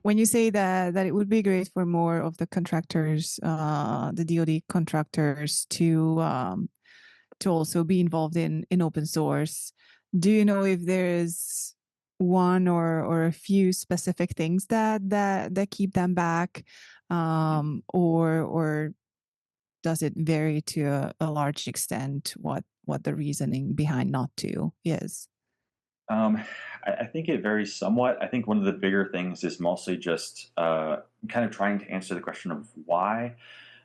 when you say that it would be great for more of the contractors, the DoD contractors to also be involved in open source, do you know if there's one or a few specific things that keep them back, or does it vary to a large extent what the reasoning behind not to is? Um, I think it varies somewhat. I think one of the bigger things is mostly just kind of trying to answer the question of why,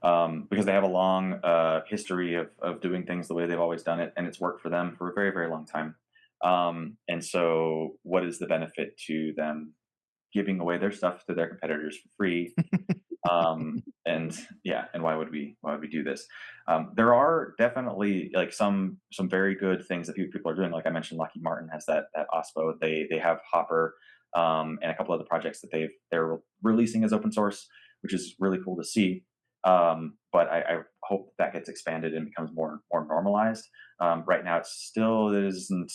because they have a long history of doing things the way they've always done it, and it's worked for them for a very, very long time. And so, what is the benefit to them giving away their stuff to their competitors for free? And yeah, and why would we do this? There are definitely like some very good things that people are doing. Like I mentioned, Lockheed Martin has that OSPO. They have Hopper, and a couple other projects that they're releasing as open source, which is really cool to see. But I hope that gets expanded and becomes more normalized. Right now, it isn't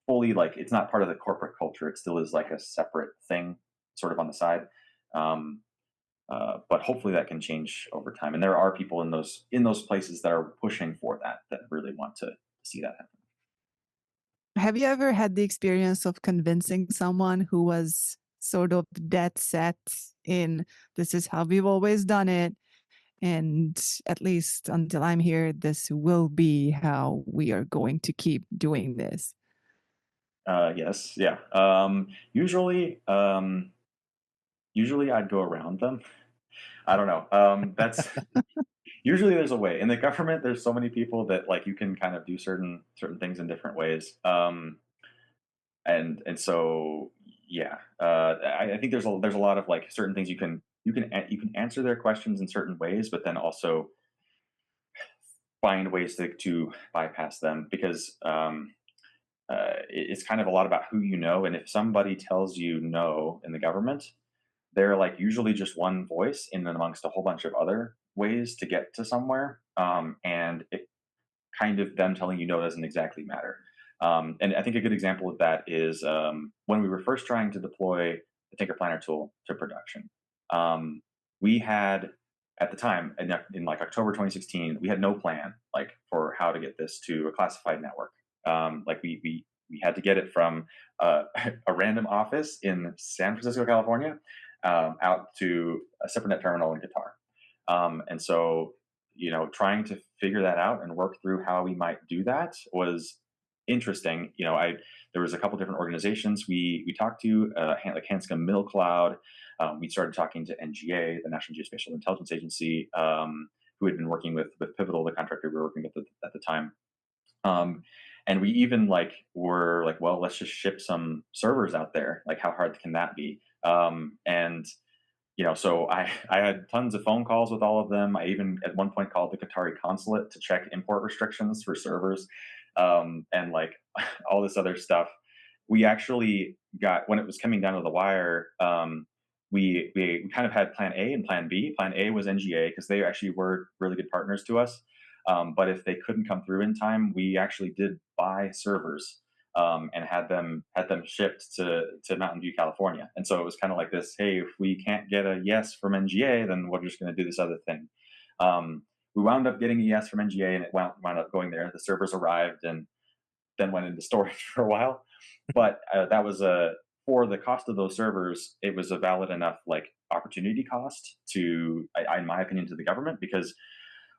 fully, like, it's not part of the corporate culture. It still is like a separate thing, sort of on the side. Um, but hopefully that can change over time. And there are people in those places that are pushing for that really want to see that happen. Have you ever had the experience of convincing someone who was sort of dead set in this is how we've always done it, and at least until I'm here, this will be how we are going to keep doing this? Yes, yeah. Usually I'd go around them. I don't know. That's usually there's a way. In the government, there's so many people that like you can kind of do certain things in different ways. And so yeah, I think there's a lot of like certain things you can answer their questions in certain ways, but then also find ways to bypass them because it's kind of a lot about who you know. And if somebody tells you no in the government, they're like usually just one voice in and amongst a whole bunch of other ways to get to somewhere. And it kind of them telling you no doesn't exactly matter. And I think a good example of that is when we were first trying to deploy the Tinker Planner tool to production. We had at the time in like October 2016, we had no plan like for how to get this to a classified network. Like we had to get it from a random office in San Francisco, California, out to a SuperNet terminal in Qatar. And so, trying to figure that out and work through how we might do that was interesting. I there was a couple different organizations we talked to, like Hanscom Middle Cloud. We started talking to NGA, the National Geospatial Intelligence Agency, who had been working with Pivotal, the contractor we were working with at the time. And we even were like, well, let's just ship some servers out there. Like, how hard can that be? And so I had tons of phone calls with all of them. I even at one point called the Qatari consulate to check import restrictions for servers, and like all this other stuff. We actually got, when it was coming down to the wire, we kind of had plan A and plan B. Plan A was NGA because they actually were really good partners to us. But if they couldn't come through in time, we actually did buy servers, and had them shipped to Mountain View, California. And so it was kind of like this: hey, if we can't get a yes from NGA, then we're just going to do this other thing. We wound up getting a yes from NGA, and it wound up going there. The servers arrived, and then went into storage for a while. But that was for the cost of those servers, it was a valid enough like opportunity cost to, in my opinion, to the government, because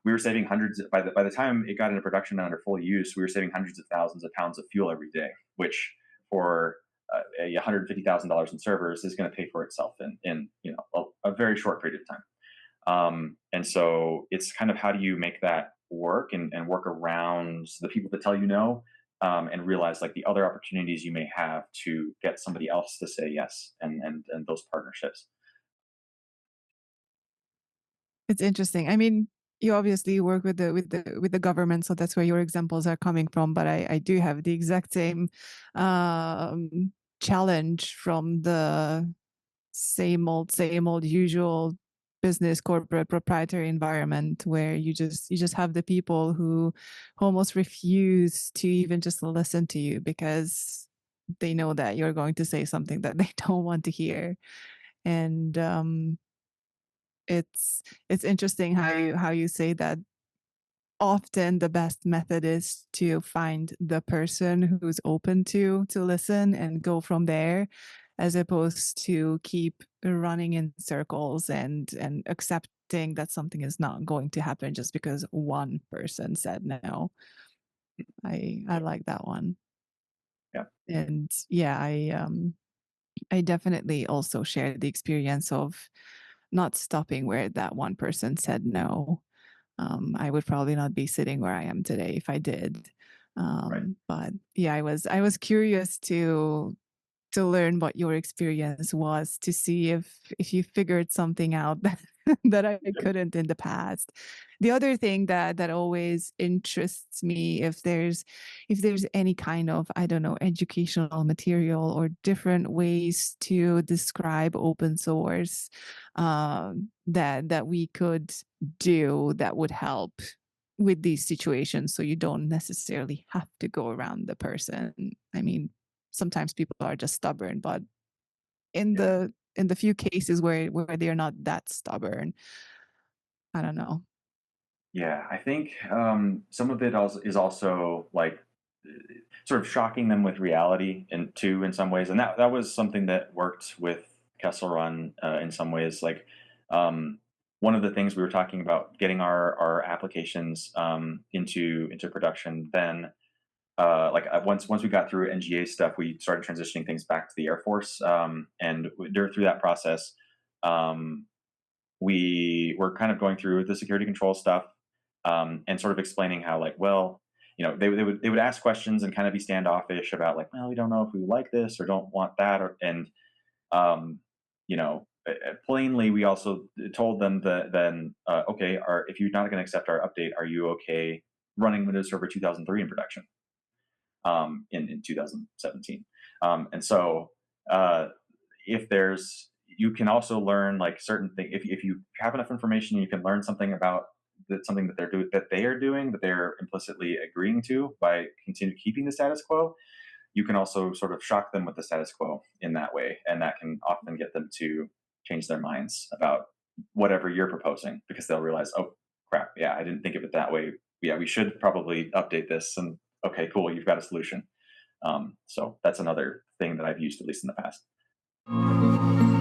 we were saving hundreds by the time it got into production and under full use, we were saving hundreds of thousands of pounds of fuel every day, which for $150,000 in servers is going to pay for itself in a very short period of time. And so it's kind of how do you make that work and work around the people that tell you no, and realize like the other opportunities you may have to get somebody else to say yes, and those partnerships. It's interesting. I mean, you obviously work with the government, so that's where your examples are coming from. But I do have the exact same challenge from the same old usual business corporate proprietary environment where you just have the people who almost refuse to even just listen to you because they know that you're going to say something that they don't want to hear. And it's interesting how you say that often the best method is to find the person who's open to listen and go from there, as opposed to keep running in circles and accepting that something is not going to happen just because one person said no. I Yeah. like that one. Yeah. And yeah, I definitely also share the experience of not stopping where that one person said no. I would probably not be sitting where I am today if I did. Right. But yeah, I was curious to learn what your experience was, to see if you figured something out that, that I couldn't in the past. The other thing that always interests me, if there's any kind of, I don't know, educational material or different ways to describe open source, that we could do that would help with these situations, so you don't necessarily have to go around the person. I mean, sometimes people are just stubborn, but in Yeah. the few cases where they're not that stubborn, I don't know. Yeah, I think some of it also is also like sort of shocking them with reality, and too in some ways, and that was something that worked with Kessel Run in some ways. Like um, one of the things we were talking about getting our applications into production. Then once we got through NGA stuff, we started transitioning things back to the Air Force, and through that process. Um, we were kind of going through the security control stuff, and sort of explaining how, like, well, they would ask questions and kind of be standoffish about, like, well, we don't know if we like this or don't want that, and um, plainly we also told them that then, okay, if you're not going to accept our update, are you okay running Windows Server 2003 in production, in 2017? And so uh, if there's you can also learn like certain things if you have enough information, you can learn something about something that they are doing that they're implicitly agreeing to by continue keeping the status quo. You can also sort of shock them with the status quo in that way, and that can often get them to change their minds about whatever you're proposing, because they'll realize, oh crap, yeah, I didn't think of it that way. Yeah, we should probably update this. And okay, cool, you've got a solution. So that's another thing that I've used, at least in the past.